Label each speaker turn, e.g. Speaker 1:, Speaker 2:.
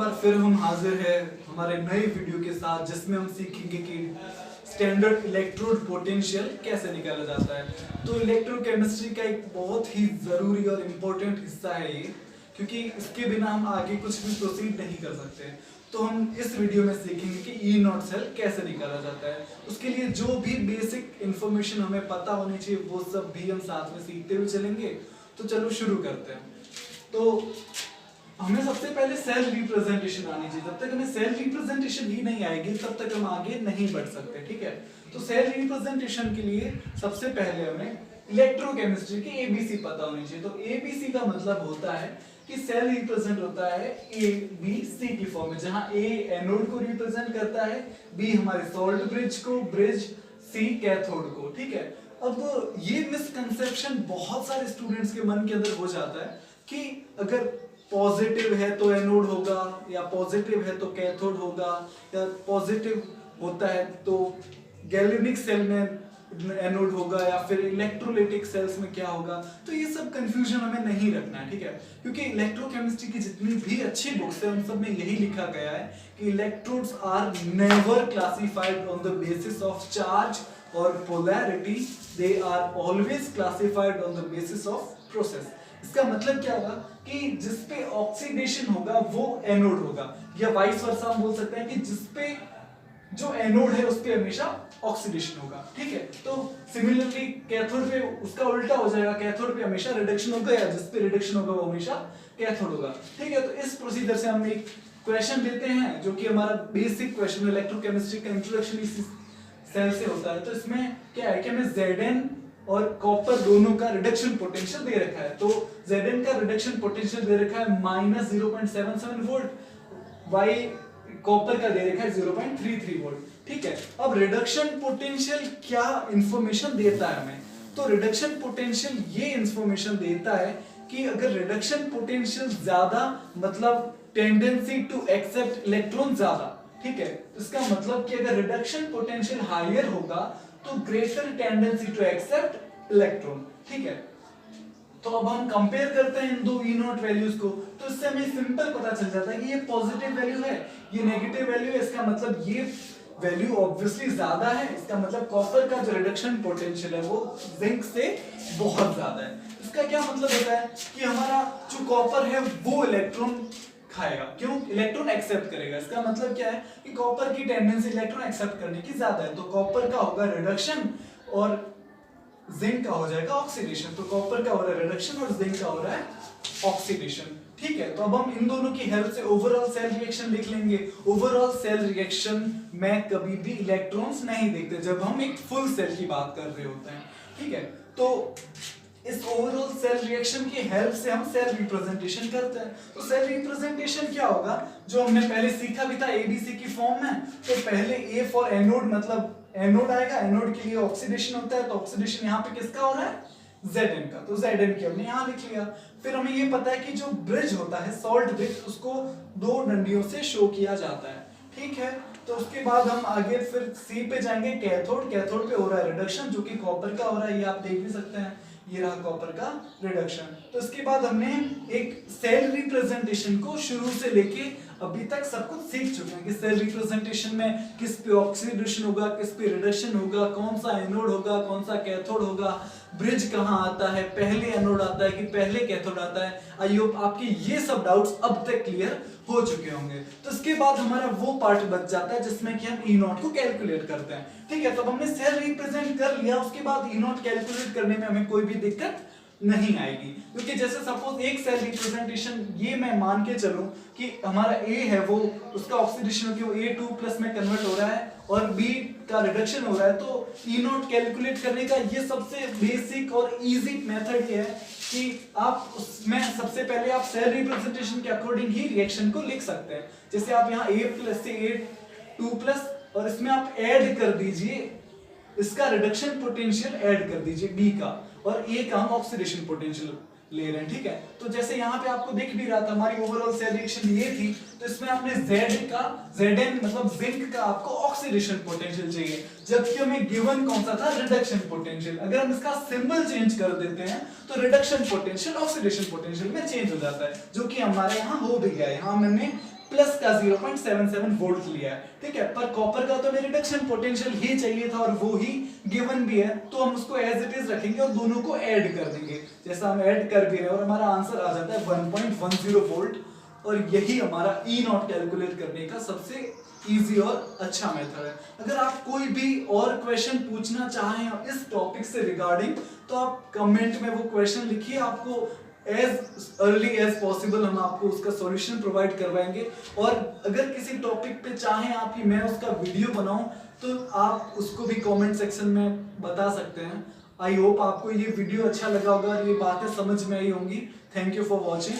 Speaker 1: बार फिर हम हाजिर हैं हमारे नए वीडियो के साथ, जिसमें हम सीखेंगे कि स्टैंडर्ड इलेक्ट्रोड पोटेंशियल कैसे निकाला जाता है। तो इलेक्ट्रोकेमिस्ट्री का एक बहुत ही ज़रूरी और इम्पोर्टेंट हिस्सा है ये, क्योंकि इसके बिना हम आगे कुछ भी प्रोसीड नहीं कर सकते। तो हम इस वीडियो में सीखेंगे कि ई नॉट सेल कैसे निकाला जाता है। उसके लिए जो भी बेसिक इन्फॉर्मेशन हमें पता होनी चाहिए वो सब भी हम साथ में सीखते हुए चलेंगे। तो चलो शुरू करते हैं। तो हमें सबसे पहले सेल रिप्रेजेंटेशन आनी चाहिए। जब तक हमें सेल रिप्रेजेंटेशन ही नहीं आएगी तब तक हम आगे नहीं बढ़ सकते, ठीक है। तो सेल रिप्रेजेंटेशन के लिए सबसे पहले हमें इलेक्ट्रोकेमिस्ट्री की एबीसी पता होनी चाहिए। तो एबीसी का मतलब होता है कि सेल रिप्रेजेंट होता है ए बी सी की फॉर्म में, जहां ए एनोड को रिप्रेजेंट करता है, बी हमारे सॉल्ट ब्रिज को, ब्रिज सी कैथोड को, ठीक है। अब ये मिसकंसेप्शन बहुत सारे स्टूडेंट्स के मन के अंदर हो जाता है कि अगर पॉजिटिव है तो एनोड होगा, या पॉजिटिव है तो कैथोड होगा, या पॉजिटिव होता है तो गैलेनिक सेल में एनोड होगा, या फिर इलेक्ट्रोलाइटिक सेल्स में क्या होगा। तो ये सब कंफ्यूजन हमें नहीं रखना है, ठीक है। क्योंकि इलेक्ट्रोकेमिस्ट्री की जितनी भी अच्छी बुक्स है उन सब में यही लिखा गया है कि electrodes are never classified on the basis of charge और polarity, they are always classified on the basis of process. इसका मतलब क्या होगा कि जिसपे ऑक्सीडेशन होगा वो एनोड होगा, या वाइस वर्सा हम बोल सकते हैं कि जिसपे जो एनोड है उस पे हमेशा ऑक्सीडेशन होगा, ठीक है। तो सिमिलरली कैथोड पे उसका उल्टा हो जाएगा, कैथोड पे हमेशा रिडक्शन होगा, या जिस पे रिडक्शन होगा वो हमेशा कैथोड होगा, ठीक है। तो इस प्रोसीजर से हम एक क्वेश्चन लेते हैं जो कि हमारा बेसिक क्वेश्चन इलेक्ट्रोकेमिस्ट्री का इंट्रोडक्शन इस सेल से होता है। तो इसमें क्या है कि हमें Zn और कॉपर दोनों का रिडक्शन पोटेंशियल दे रखा है। तो Zn का रिडक्शन पोटेंशियल दे रखा है -0.77 वोल्ट, Y कॉपर का दे रखा है 0.33 वोल्ट, ठीक है। अब रिडक्शन पोटेंशियल क्या इंफॉर्मेशन देता है हमें? तो रिडक्शन पोटेंशियल ये इंफॉर्मेशन देता है कि अगर रिडक्शन पोटेंशियल ज्यादा मतलब टेंडेंसी टू एक्सेप्ट इलेक्ट्रॉन ज्यादा, ठीक है। इसका मतलब कि अगर रिडक्शन पोटेंशियल हायर होगा तो greater tendency to accept electron, ठीक है। तो अब हम कंपेयर करते हैं इन दो ई नॉट वैल्यूज को, तो इससे हमें सिंपल पता चल जाता है कि ये पॉजिटिव वैल्यू है, ये नेगेटिव वैल्यू है। इसका मतलब ये वैल्यू ऑब्वियसली ज्यादा है, इसका मतलब कॉपर का जो रिडक्शन पोटेंशियल है वो जिंक से बहुत ज्यादा है। इसका क्या मतलब होता है कि हमारा जो कॉपर है वो इलेक्ट्रॉन खाएगा, क्यों? इलेक्ट्रॉन एक्सेप्ट करेगा। इसका मतलब क्या है कि कॉपर की टेंडेंसी इलेक्ट्रॉन एक्सेप्ट करने की ज्यादा है, तो कॉपर का होगा रिडक्शन और जिंक का हो जाएगा ऑक्सीडेशन। तो कॉपर का हो रहा है रिडक्शन और जिंक का हो रहा है ऑक्सीडेशन, ठीक है। तो अब हम इन दोनों की हेल्प से ओवरऑल सेल रिएक्शन लिख लेंगे। ओवरऑल सेल रिएक्शन में कभी भी इलेक्ट्रॉन्स नहीं देखते जब हम एक फुल सेल की बात कर रहे होते हैं, ठीक है। तो इस ओवरऑल सेल रिएक्शन की हेल्प से हम सेल रिप्रेजेंटेशन करते हैं। तो सेल रिप्रेजेंटेशन क्या होगा, जो हमने पहले सीखा भी था एबीसी की फॉर्म में। तो पहले ए फॉर एनोड, मतलब एनोड आएगा, एनोड के लिए ऑक्सीडेशन होता है, तो ऑक्सीडेशन यहाँ पे किसका हो रहा है? Zn का। तो Zn की हमने यहाँ लिख लिया। फिर हमें ये पता है कि जो ब्रिज होता है, सॉल्ट ब्रिज, उसको दो डंडियों से शो किया जाता है, ठीक है। तो उसके बाद हम आगे फिर सी पे जाएंगे, कैथोड। कैथोड पे हो रहा है रिडक्शन जो कि कॉपर का हो रहा है, ये आप देख भी सकते हैं, ये रहा कॉपर का रिडक्शन। तो इसके बाद हमने एक सेल रिप्रेजेंटेशन को शुरू से लेके अभी तक सब कुछ सीख चुके हैं कि सेल रिप्रेजेंटेशन में किस पे ऑक्सीडेशन होगा, किस पे रिडक्शन होगा, कौन सा एनोड होगा, कौन सा कैथोड होगा, ब्रिज कहाँ आता है, पहले एनोड आता है कि पहले कैथोड आता है। आई होप आपके ये सब डाउट्स अब तक क्लियर हो चुके होंगे। तो इसके बाद हमारा वो पार्ट बच जाता है जिसमें कि हम ई नॉट को कैलकुलेट करते हैं, ठीक है। तो हमने सेल रिप्रेजेंट कर लिया, उसके बाद ई नॉट कैलकुलेट करने में हमें कोई भी दिक्कत नहीं आएगी। क्योंकि जैसे सपोज एक सेल रिप्रेजेंटेशन ये मैं मान के चलूं कि हमारा ए है वो उसका ऑक्सीडेशन होकर वो A2+ में कन्वर्ट हो रहा है और B का रिडक्शन हो रहा है, तो ई नॉट कैलकुलेट करने का ये सबसे बेसिक और इजी मेथड ये है कि आप उसमें सबसे पहले आप सेल रिप्रेजेंटेशन के अकॉर्डिंग ही रिएक्शन को लिख सकते हैं। जैसे आप यहाँ A+ से A2+ और इसमें आप ऐड कर दीजिए इसका रिडक्शन पोटेंशियल ऐड कर दीजिए B का, और A का हम ऑक्सीडेशन पोटेंशियल ले रहे हैं, ठीक है। तो जैसे यहाँ पे आपको दिख भी रहा था हमारी ओवरऑल सेल रिएक्शन ये थी, तो इसमें आपने Zn मतलब जिंक का आपको ऑक्सीडेशन पोटेंशियल चाहिए, जबकि हमें गिवन कौन सा था? Reduction potential. अगर हम इसका सिंबल चेंज कर देते हैं तो रिडक्शन पोटेंशियल ऑक्सीडेशन पोटेंशियल में चेंज हो जाता है, जो कि हमारे यहाँ हो भी गया है। यहाँ मैंने प्लस का 0.77 वोल्ट लिया है, ठीक है। पर कॉपर का तो हमें रिडक्शन पोटेंशियल ही चाहिए था और वो ही गिवन भी है, तो हम उसको एज इट इज रखेंगे और दोनों को ऐड कर देंगे। जैसा हम ऐड कर भी रहे हैं और हमारा आंसर आ जाता है 1.10 वोल्ट। और यही हमारा ई नॉट कैलकुलेट करने का सबसे इजी और अच्छा मेथड है। अगर आप कोई भी और क्वेश्चन पूछना चाहें इस टॉपिक से रिगार्डिंग, तो आप कमेंट में वो क्वेश्चन लिखिए, आपको एज अर्ली एज पॉसिबल हम आपको उसका सॉल्यूशन प्रोवाइड करवाएंगे। और अगर किसी टॉपिक पे चाहें आप कि मैं उसका वीडियो बनाऊं, तो आप उसको भी कमेंट सेक्शन में बता सकते हैं। आई होप आपको ये वीडियो अच्छा लगा होगा और ये बातें समझ में आई होंगी। Thank you for watching.